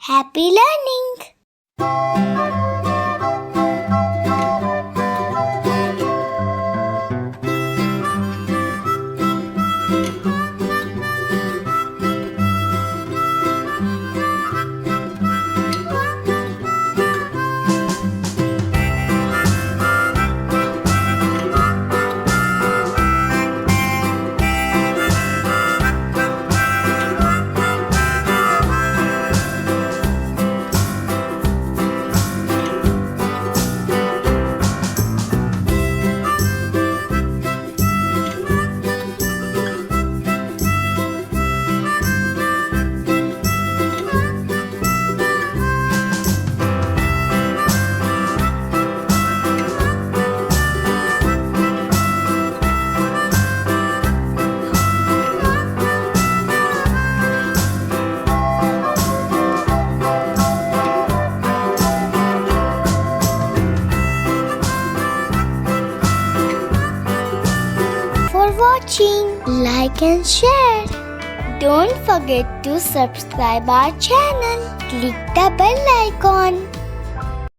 Happy learning! For watching, like and share. Don't forget to subscribe our channel. Click the bell icon.